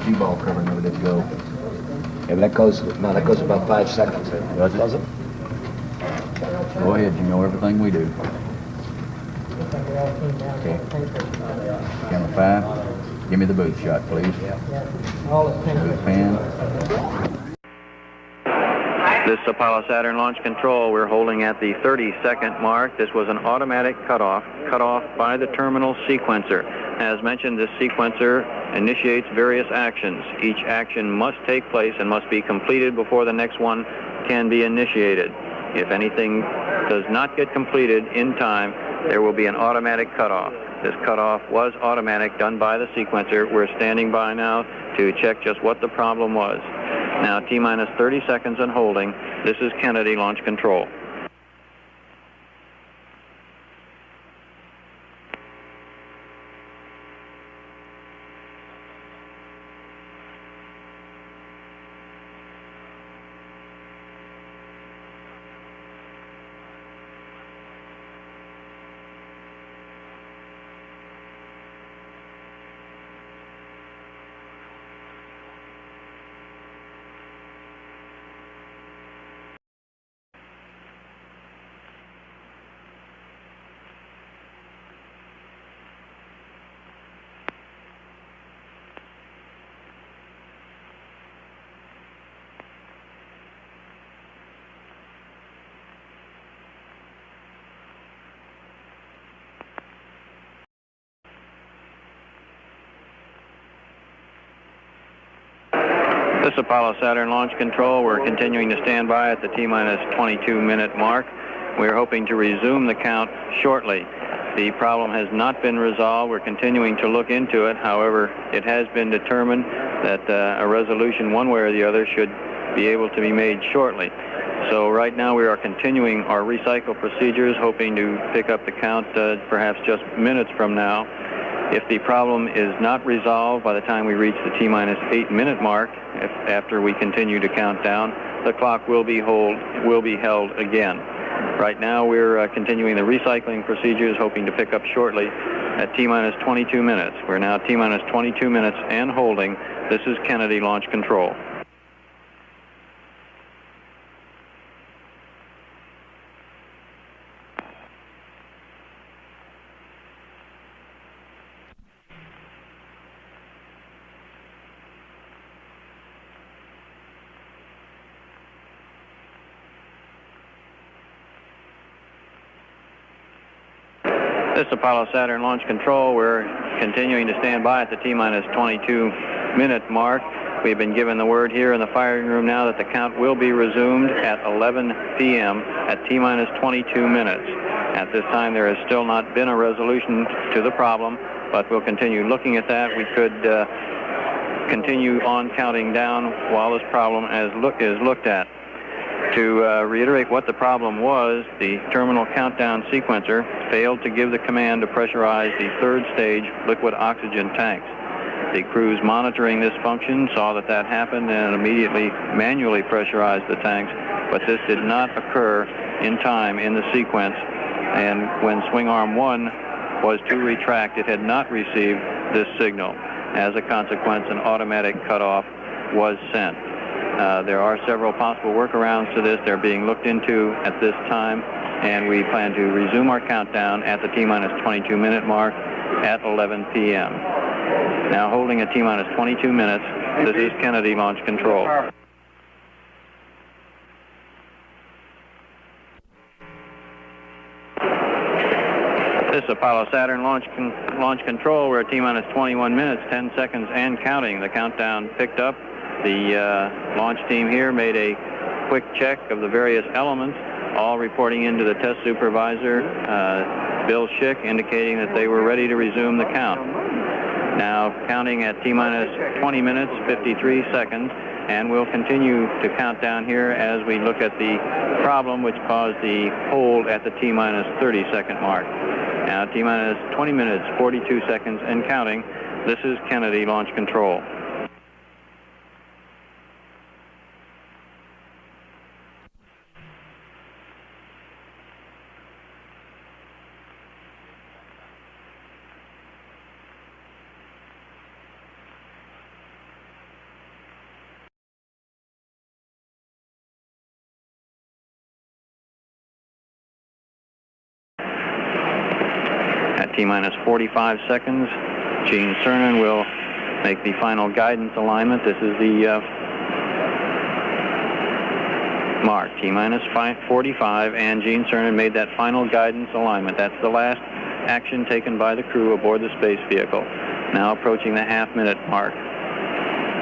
G-ball cover never did go. Yeah, but that goes about 5 seconds. Does it? Go ahead, you know everything we do. Okay. Camera 5. Give me the booth shot, please. Booth pan. This Apollo Saturn launch control, we're holding at the 30-second mark. This was an automatic cutoff, cut off by the terminal sequencer. As mentioned, this sequencer initiates various actions. Each action must take place and must be completed before the next one can be initiated. If anything does not get completed in time, there will be an automatic cutoff. This cutoff was automatic, done by the sequencer. We're standing by now to check just what the problem was. Now, T-minus 30 seconds and holding. This is Kennedy Launch Control. This Apollo Saturn launch control, we're continuing to stand by at the T-minus 22-minute mark. We're hoping to resume the count shortly. The problem has not been resolved. We're continuing to look into it. However, it has been determined that a resolution one way or the other should be able to be made shortly. So right now we are continuing our recycle procedures, hoping to pick up the count perhaps just minutes from now. If the problem is not resolved by the time we reach the T-minus 8-minute mark, after we continue to count down, the clock will be held again. Right now we're continuing the recycling procedures, hoping to pick up shortly at T-minus 22 minutes. We're now T-minus 22 minutes and holding. This is Kennedy Launch Control. This Apollo Saturn launch control, we're continuing to stand by at the T-minus 22-minute mark. We've been given the word here in the firing room now that the count will be resumed at 11 p.m. at T-minus 22 minutes. At this time, there has still not been a resolution to the problem, but we'll continue looking at that. We could continue on counting down while this problem is looked at. To reiterate what the problem was, the terminal countdown sequencer failed to give the command to pressurize the third stage liquid oxygen tanks. The crews monitoring this function saw that happened and immediately manually pressurized the tanks, but this did not occur in time in the sequence, and when swing arm 1 was to retract, it had not received this signal. As a consequence, an automatic cutoff was sent. There are several possible workarounds to this. They're being looked into at this time, and we plan to resume our countdown at the T-minus 22-minute mark at 11 p.m. Now holding at T-minus 22 minutes, this is Kennedy Launch Control. This Apollo Saturn launch control, we're at T-minus 21 minutes, 10 seconds and counting. The countdown picked up. The launch team here made a quick check of the various elements, all reporting into the test supervisor, Bill Schick, indicating that they were ready to resume the count. Now counting at T-minus 20 minutes, 53 seconds, and we'll continue to count down here as we look at the problem which caused the hold at the T-minus 30-second mark. Now T-minus 20 minutes, 42 seconds and counting. This is Kennedy Launch Control. T-minus 45 seconds. Gene Cernan will make the final guidance alignment. This is the mark, T-minus 45, and Gene Cernan made that final guidance alignment. That's the last action taken by the crew aboard the space vehicle. Now approaching the half-minute mark.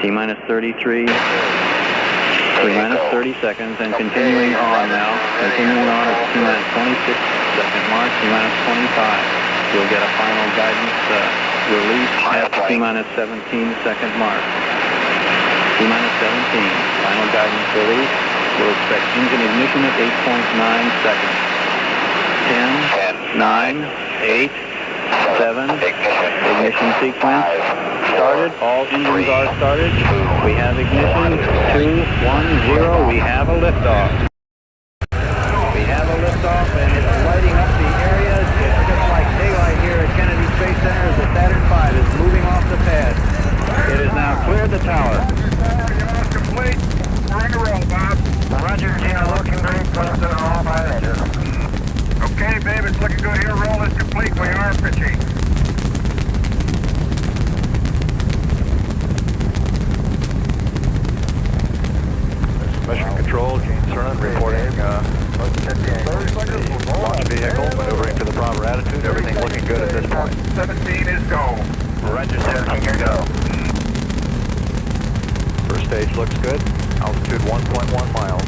T-minus 33, T-minus 30 seconds, and continuing on now. Continuing on at T-minus 26-second mark, T-minus 25. We'll get a final guidance release at T-minus 17-second mark. T-minus 17, final guidance release. We'll expect engine ignition at 8.9 seconds. 10, 9, 8, 7, ignition sequence started. All engines are started. We have ignition, 2, 1, 0. We have a liftoff. We have a liftoff, and it's lighting up the area. It's just like daylight here at Kennedy Space Center as the Saturn V is moving off the pad. It has now cleared the tower. Complete. We're in a roll, Bob. Roger, Gina, looking great. Close in all 5 engines. Okay, babe, it's looking good here. Roll is complete. We are pitching. Mission Control, Gene Cernan reporting the launch vehicle maneuvering to the proper attitude. Everything looking good at this point. 17 is go. Roger, 17, you're go. First stage looks good. Altitude 1.1 miles.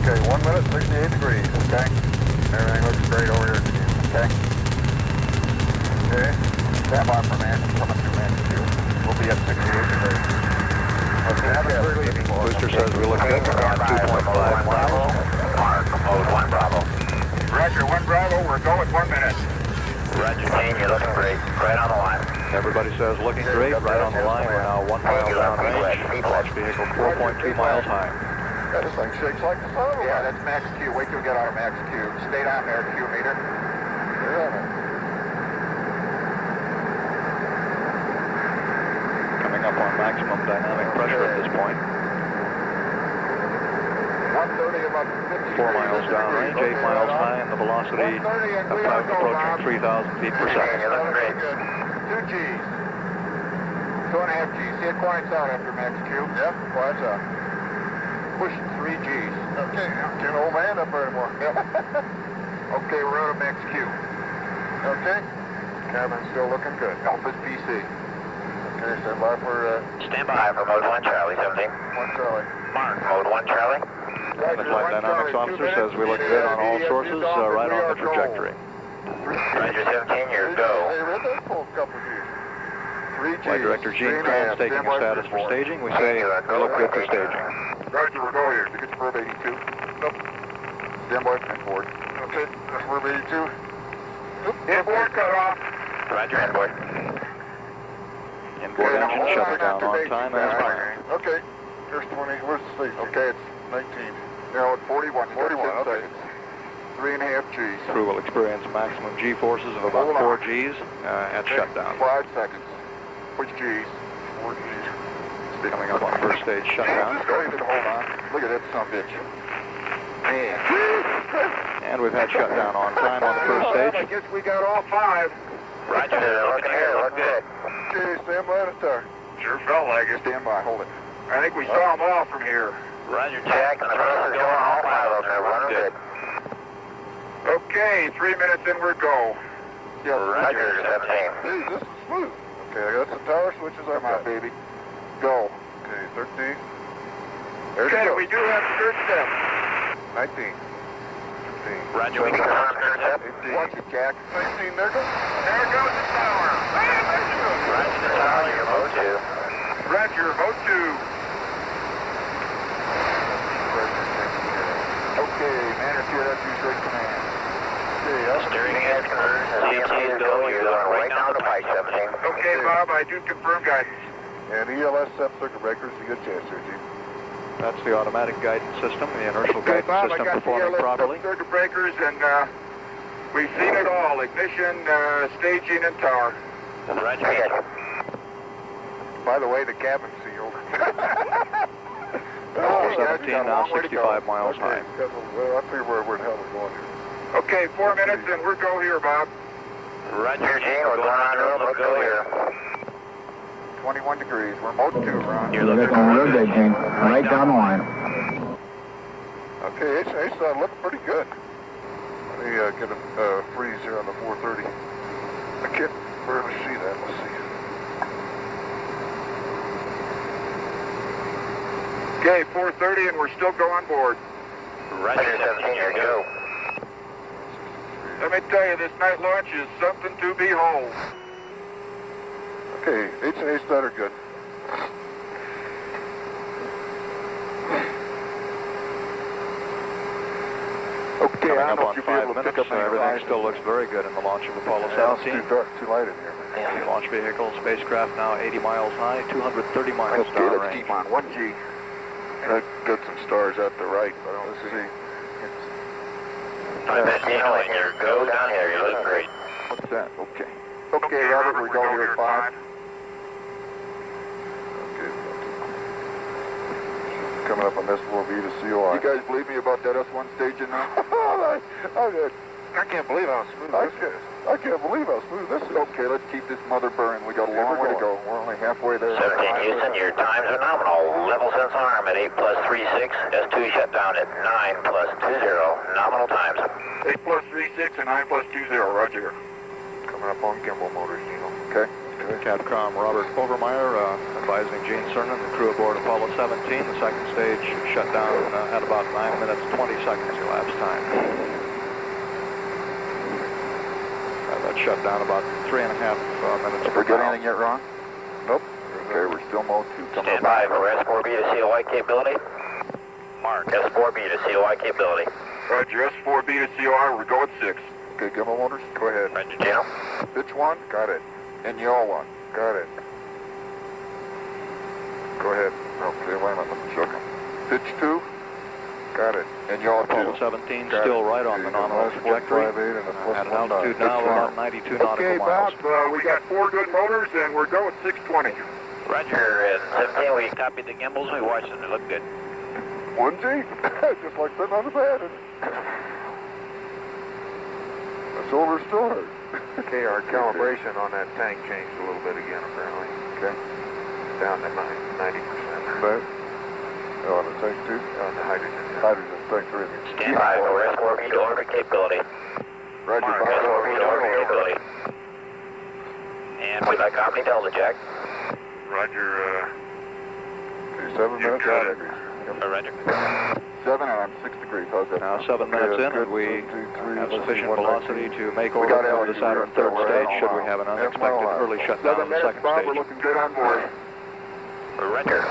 Okay, 1 minute, 68 degrees. Okay. Everything looks great over here. Okay. Okay. Stand by for man. Coming through man. We'll be at 68 degrees. Booster says we look good. We're on 2.5 miles. Mode 1 Bravo. Roger, 1 Bravo. We're going 1 minute. Roger, team, you're looking great. Right on the line. Everybody says looking great. Right on the line. We're now 1 mile downrange. Launch vehicle 4.2 miles high. Yeah, this thing shakes like the sun. Yeah, that's max Q. Wait till we get out of max Q. Stay down there, Q meter. Coming up on maximum dynamic pressure at this point. 130 about 50 4 miles downrange, 8 miles high, and the velocity approaching 3,000 feet per second. You're looking great. 2 Gs. 2.5 Gs. See it quiets out after max Q. Yep, quiets out. Pushing 3 Gs. Okay, can't old man up there anymore. Okay, we're out of max Q. Okay. Cabin's still looking good. Alpha's PC. Okay, stand by for... Stand by for mode 1 Charlie, 17. 1 Charlie. Mark, mode 1 Charlie. The flight dynamics officer says we look good on all sources, right on the trajectory. Roger, 17, you're go. Hey, read that full couple of Gs. 3 Gs. Flight Director Gene Cernan taking a status for staging. We say we look good for staging. Roger, we'll go here. Did you get the verb 82? Nope. Stand by for inboard. Okay, that's verb 82. Nope. Inboard cut off. Roger, inboard. Inboard engine shutting down on time as planned. Okay, here's 20. Where's the station? Okay, it's 19. Now at 41. 41, okay. 3.5 Gs. Crew will experience maximum G forces of about 4 Gs at shutdown. 5 seconds. Which Gs? 4 Gs. Coming up on first stage shutdown. Hold on. Look at that son of a bitch. And we've had shutdown on time on the first stage. I guess we got all 5. Roger, looking here, look good. Okay, stand by the tire. Sure felt like it. Stand by, hold it. I think we saw them all from here. Roger, Jack, and the rest is going all 5 of them. Running good. Okay, 3 minutes in, we're go. Yes, Roger, 17. Hey, this is smooth. Okay, I got some tower switches on my baby. Go. Okay, 13. Okay, we do have third step. 19. 15. Roger, we can go on third step. 18. Watch it, Jack. 19, there goes. There goes the tower. Roger, the tower, you're mode 2. Roger, mode 2. Okay, manager here, that's usually command. Okay, Steering head conversion, CMC is go, you're going right down the pike, 17. Okay, Bob, I do confirm guidance. And ELS set circuit breakers, you get a chance here, Chief. That's the automatic guidance system, the inertial guidance Bob, system I got performing the properly. circuit breakers, and we've seen it all: ignition, staging, and tower. Roger. By the way, the cabin's sealed. 17, now 65 miles high. Well, I figure where the hell we're going here. Okay, 4 minutes and we're go here, Bob. Roger, Gene, we're going on road, let's go here. 21 degrees, we're mode 2, Ron. You're looking Real good, Gene. Right down the line. Okay, it's looking pretty good. Let me get a freeze here on the 430. I can't barely see that, let's see. Okay, 430 and we're still going board. Roger, 17, you're go. Let me tell you, this night launch is something to behold. Okay, 8s and 8s that are good. Okay, Coming I up don't know on if you'll be able 5 to pick minutes, up any everything light. still looks very good in the launch of Apollo It's 17. too dark, too light in here. The launch vehicle, spacecraft now 80 miles high, 230 miles Okay, let's downrange. keep on 1G. I got some stars at the right, but I don't see. Dino, and you're go down here, you're looking great. What's that? Okay. Okay, Robert, we go here at 5. Okay. Coming up on this will be the COI. You guys believe me about that S1 staging now? I can't believe how smooth this is. I can't believe how smooth this is. Okay, let's keep this mother burning. We got a long way to go. We're only halfway there. 17 Houston, your times are nominal. Level sense arm at 8 plus 36. S2 shut down at 9 plus 20. Nominal times. 8 plus 36 and 9 plus 20, Roger. Coming up on gimbal motors, you know. Okay. Capcom Robert Overmeyer advising Gene Cernan, the crew aboard Apollo 17. The second stage shut down at about 9 minutes 20 seconds elapsed time. That shut down about 3.5 minutes per Forget mile. anything yet, Ron? Nope. Okay, we're still mode 2. Coming Stand by for S4B to COI capability. Mark, S4B to COI capability. Roger, S4B to COI, we're going 6. Okay, gimbal motors, go ahead. Roger, Gino. Pitch 1, got it. And yaw 1, got it. Go ahead. Okay, wait a minute, let me check them. Pitch 2, got it. And yaw 2. Apollo 17 Got still it. right on the nominal trajectory. At an altitude now of about 92 nautical Okay, miles. Bob, we got 4 good motors and we're going 620. Roger, 17, we copied the gimbals. We watched them. They look good. 1G, just like sitting on the bed. That's all we're stored. Okay, our calibration on that tank changed a little bit again, apparently. Okay. Down to 90%. But, on the tank 2? On the hydrogen. Hydrogen, tank 3. Stand by for S4B to orbit capability. Roger, Mark, Bob. S4B to orbit capability. And we'd like Omni Delta Jack. Roger, 7 minutes out. Roger. 7 and I'm 6 degrees. How's that? Now 7 minutes in, and we have sufficient velocity to make orbit for the Saturn third stage should we have an unexpected early shutdown of the second Bob, we're stage. looking good on board. Roger.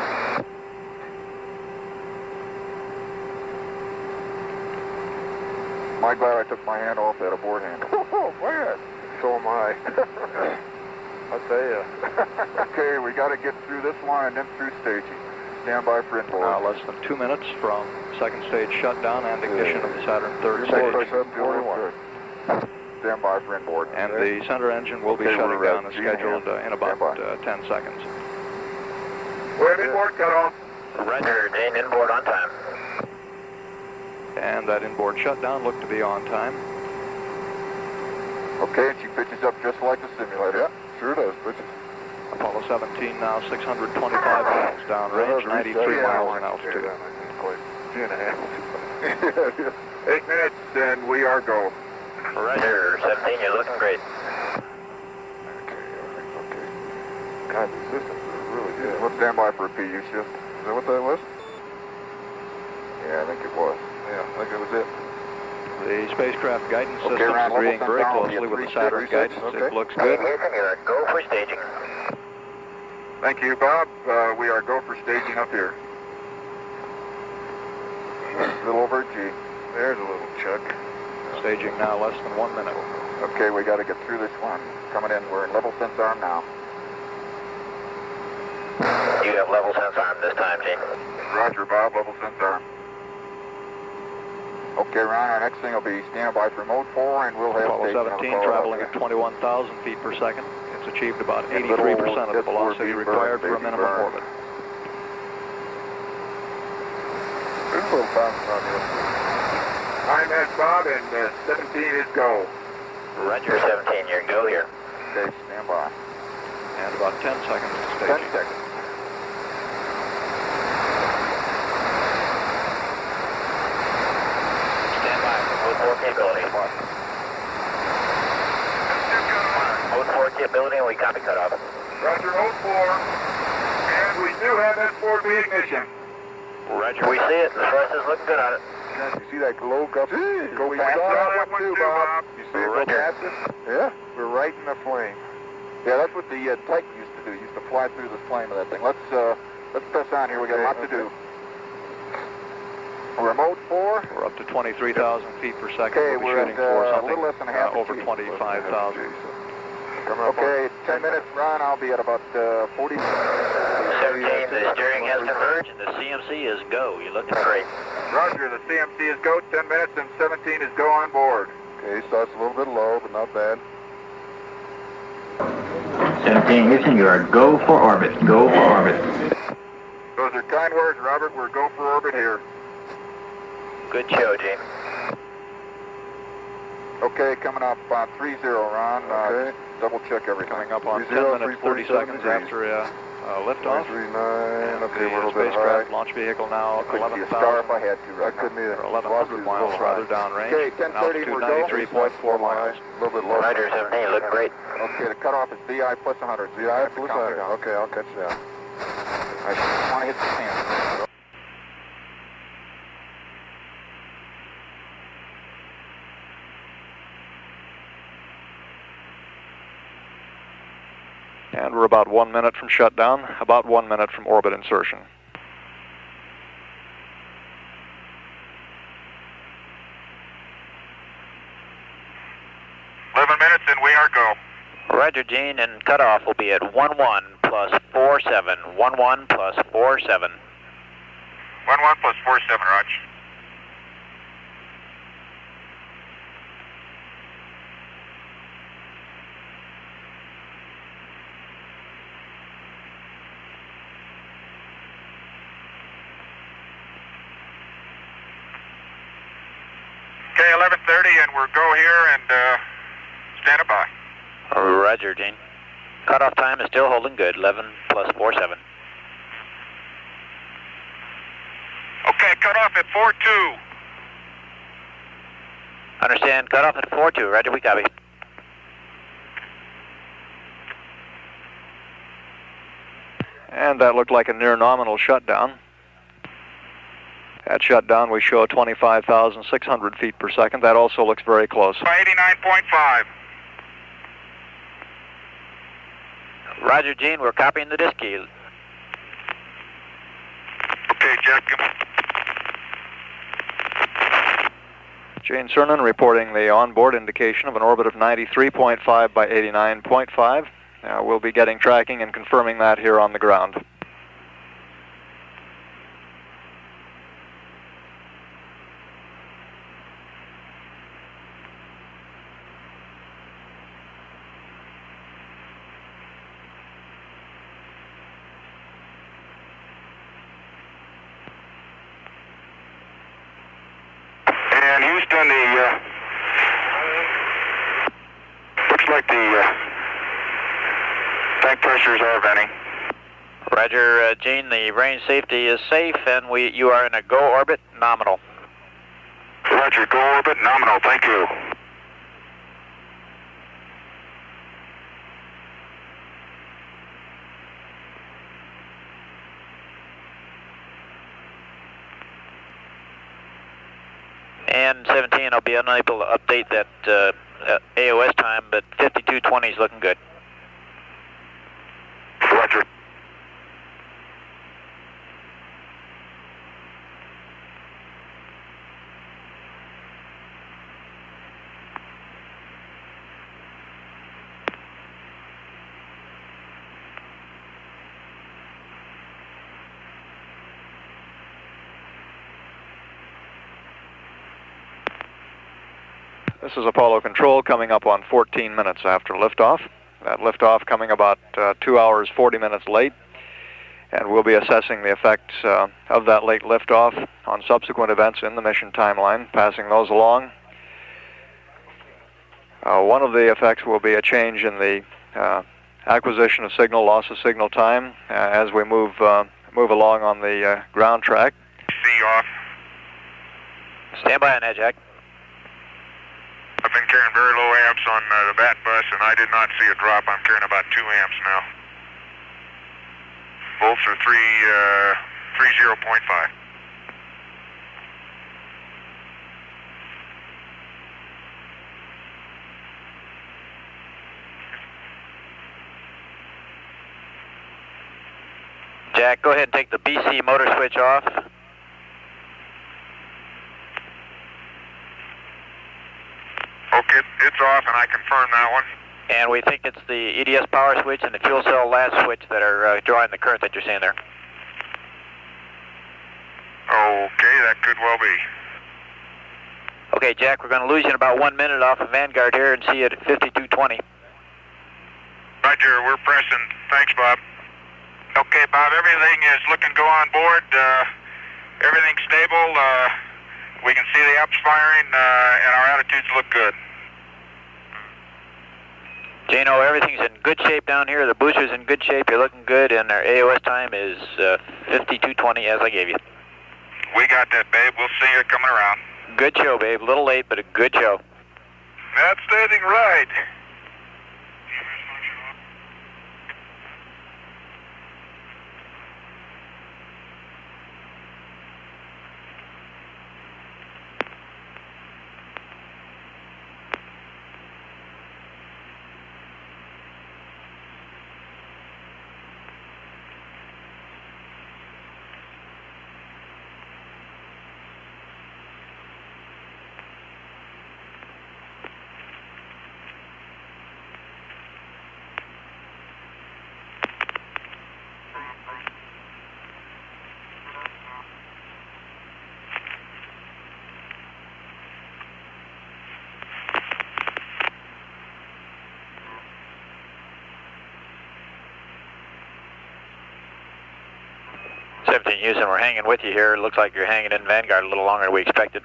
My glad I took my hand off that aboard handle. Oh, man. So am I. I'll tell you. Okay, we got to get through this one and then through staging. Stand by for inboard. Now less than 2 minutes from second stage shutdown and ignition of the Saturn third stage. Stand by for inboard. And the center engine will be shutting down as scheduled in about 10 seconds. We're at inboard cutoff. Roger, Dane inboard on time. And that inboard shutdown looked to be on time. Okay, and she pitches up just like the simulator. Yeah, sure does, pitches. Apollo 17 now 625 miles downrange, 93 miles in altitude. 8 minutes and we are go. Roger, 17, you're looking great. Okay, everything's okay. God, the systems are really good. Let's stand by for a PU shift. Is that what that was? Yeah, I think it was. Yeah, I think it was it. The spacecraft guidance Okay, systems Ron, agreeing level very sensor, closely we'll with get the Saturn 3 guidance. okay. It looks Hey, good. Nathan, you're go for staging. Thank you, Bob. We are go for staging up here. A little over G. There's a little chuck. Staging now less than 1 minute. Okay, we got to get through this one. Coming in, we're in level sense arm now. You have level sense arm this time, Gene. Roger, Bob, level sense arm. Okay, Ron, our next thing will be standing by for mode 4, and we'll have Apollo staging 17 traveling at 21,000 feet per second. It's achieved about 83% of the velocity required for a minimum orbit. There's a little fast on here. IMS Bob, and 17 is go. Roger, 17, you're go here. Okay, stand by. And about 10 seconds to 10 staging. seconds. Stand by for mode 4 capability. Mode 4 capability, and we copy cutoff. Roger, mode 4. And we do have S4B ignition. Roger, we see it. The thrust is looking good on it. You see that glow go past that one too, Bob. You see it go past it? Yeah, we're right in the flame. Yeah, that's what the Titan used to do. Used to fly through the flame of that thing. Let's press on here. We got a lot to do. Remote 4. We're up to 23,000 feet per second. Okay, we'll be we're shooting at, for a something little less than a half over G. 25,000. Okay, 10 minutes run. I'll be at about 40. 17, the steering has converged, and the CMC is go. You're looking great. Roger, the CMC is go. 10 minutes, and 17 is go on board. Okay, starts a little bit low, but not bad. 17 Houston, you are go for orbit. Go for orbit. Those are kind words, Robert. We're go for orbit here. Good show, Gene. Okay, coming up on 30, Ron. Okay. Double check everything. Coming up on 10 minutes, 40 seconds after liftoff. 339. Okay, we're a little bit high. Spacecraft launch vehicle now Couldn't see a star if I had to. I couldn't either. 1,100 miles rather downrange. Okay, 10:30, altitude we're go. 93.4 miles. A little bit low. Roger, 17, looking great. Okay, the cutoff is VI plus 100. VI plus 100. Okay, I'll catch that. I just want to hit the sand. And we're about 1 minute from shutdown, about 1 minute from orbit insertion. And we are go. Roger, Gene, and cutoff will be at 11 plus 47. 11 plus 47. 11 plus 47, Roger. Okay, 11:30, and we're go here, and stand by. Roger, Gene. Cutoff time is still holding good, 11 plus 47. Okay, cut off at 42. Understand, cutoff at 42. Roger, we copy. And that looked like a near nominal shutdown. At shutdown, we show 25,600 feet per second. That also looks very close. 89.5. Roger, Gene, we're copying the disk key. Okay, Jeff. Gene Cernan reporting the onboard indication of an orbit of 93.5 by 89.5. We'll be getting tracking and confirming that here on the ground. And Houston, looks like the tank pressures are venting. Roger, Gene, the range safety is safe, and you are in a go orbit nominal. Roger, go orbit nominal, thank you. And 17, I'll be unable to update that AOS time, but 52:20 is looking good. Roger. This is Apollo Control coming up on 14 minutes after liftoff. That liftoff coming about 2 hours, 40 minutes late. And we'll be assessing the effects of that late liftoff on subsequent events in the mission timeline, passing those along. One of the effects will be a change in the acquisition of signal, loss of signal time as we move along on the ground track. C off. Stand by on that, Jack. I've been carrying very low amps on the bat bus, and I did not see a drop. I'm carrying about 2 amps now. Volts are 30.5. Jack, go ahead and take the BC motor switch off. Okay, it's off, and I confirm that one. And we think it's the EDS power switch and the fuel cell latch switch that are drawing the current that you're seeing there. Okay, that could well be. Okay, Jack, we're going to lose you in about 1 minute off of Vanguard here and see you at 5220. Roger, we're pressing. Thanks, Bob. Okay, Bob, everything is looking go on board. Everything's stable. We can see the ups firing, and our attitudes look good. Jano, everything's in good shape down here. The booster's in good shape. You're looking good, and our AOS time is 5220 as I gave you. We got that, babe. We'll see you coming around. Good show, babe. A little late, but a good show. Outstanding ride. Houston, we're hanging with you here. It looks like you're hanging in Vanguard a little longer than we expected.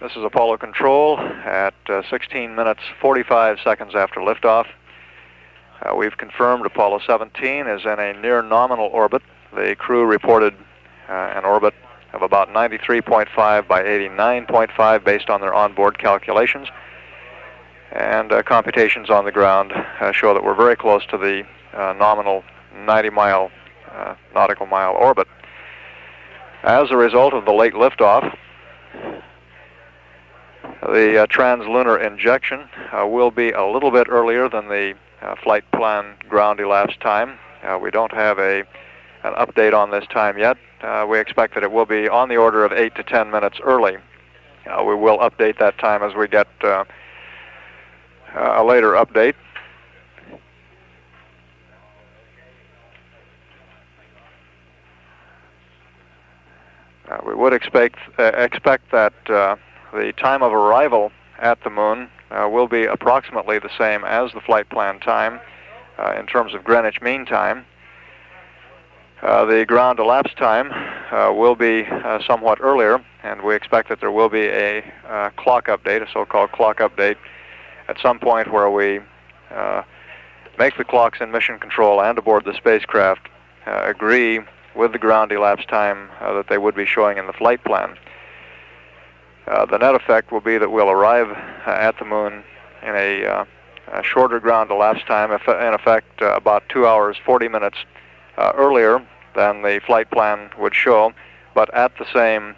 This is Apollo Control at 16 minutes 45 seconds after liftoff. We've confirmed Apollo 17 is in a near nominal orbit. The crew reported an orbit of about 93.5 by 89.5 based on their onboard calculations. And computations on the ground show that we're very close to the nominal 90-mile nautical mile orbit. As a result of the late liftoff, the translunar injection will be a little bit earlier than the flight plan ground elapsed time. We don't have an update on this time yet. We expect that it will be on the order of 8 to 10 minutes early. We will update that time as we get a later update. We would expect that the time of arrival at the moon will be approximately the same as the flight plan time in terms of Greenwich Mean Time. The ground elapsed time will be somewhat earlier, and we expect that there will be a clock update, a so-called clock update, at some point where we make the clocks in mission control and aboard the spacecraft agree with the ground elapsed time that they would be showing in the flight plan. The net effect will be that we'll arrive at the moon in a shorter ground elapsed time, in effect about 2 hours, 40 minutes earlier than the flight plan would show, but at the same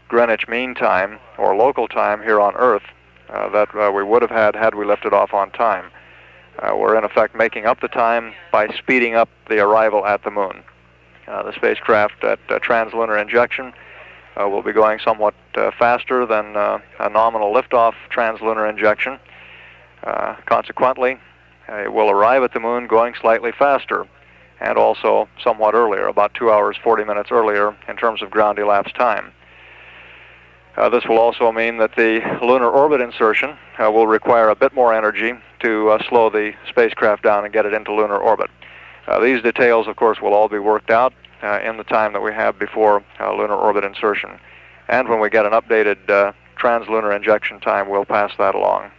Greenwich Mean Time or local time here on Earth that we would have had we lifted off on time. We're in effect making up the time by speeding up the arrival at the moon. The spacecraft at translunar injection will be going somewhat faster than a nominal liftoff translunar injection. Consequently, it will arrive at the moon going slightly faster. and also somewhat earlier, about 2 hours, 40 minutes earlier in terms of ground elapsed time. This will also mean that the lunar orbit insertion will require a bit more energy to slow the spacecraft down and get it into lunar orbit. These details, of course, will all be worked out in the time that we have before lunar orbit insertion. And when we get an updated translunar injection time, we'll pass that along.